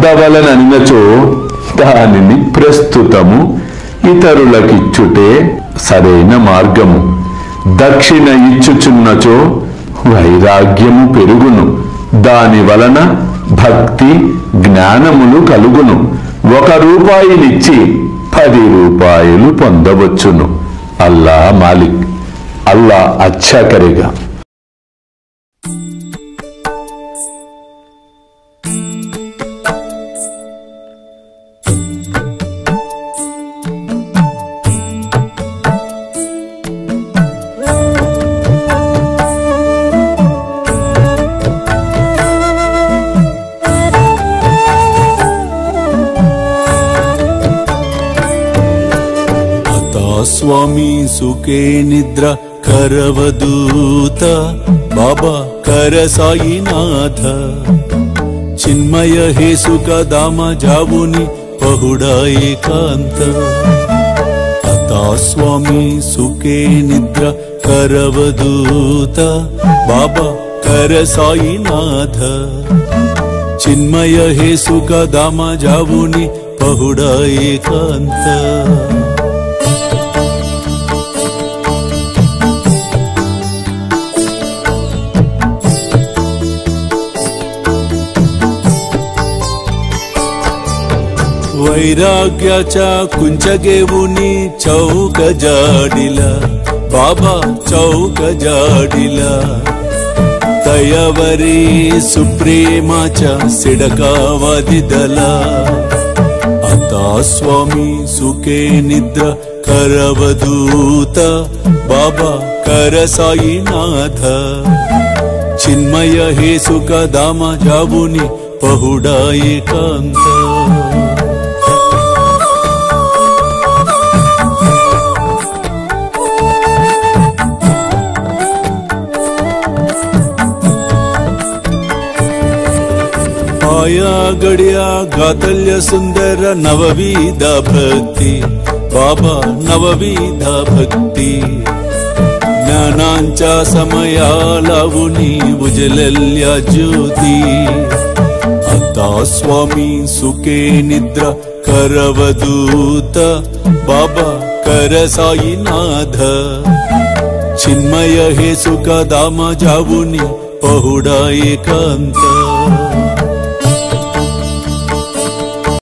పొందవలననినచో దానిని ప్రస్తుతము ఇతరులకిచ్చుటే సరైన మార్గము. దక్షిణ ఇచ్చుచున్నచో వైరాగ్యము పెరుగును. దాని వలన భక్తి జ్ఞానములు కలుగును. 1 రూపాయినిచ్చి 10 రూపాయలు పొందవచ్చును. అల్లా మాలిక్, అల్లా అచ్చా కరేగా. स्वामी सुखे निद्रा करवदूत बाबा कर साईनाथ चिन्मय हे सुख दाम जावुनि पहुडा एकांत अता स्वामी सुखे निद्रा करवदूत बाबा कर साईनाथ चिन्मय हे सुख दाम जावुनि पहुडा एकांत वैराग्याच्या कुंचगेवुनी चौक जाडिला बाबा चौक जाडिला तयावरी सुप्रेमाच्या सिडकावादिदला आता स्वामी सुखे निद्रा करवदूत बाबा कर साईनाथ चिन्मय हे सुख दाम जावुनि पहुडा एकांत आया गड्या गातल्य सुंदर नवविधा भक्ति बाबा नवविधा भक्ति ज्ञानांच्या समया लावुनी उजलल्या ज्योती आता स्वामी सुखे निद्रा करवदूत बाबा कर साईनाथ चिन्मय हे सुख दाम जावुनि पहुडा एकांत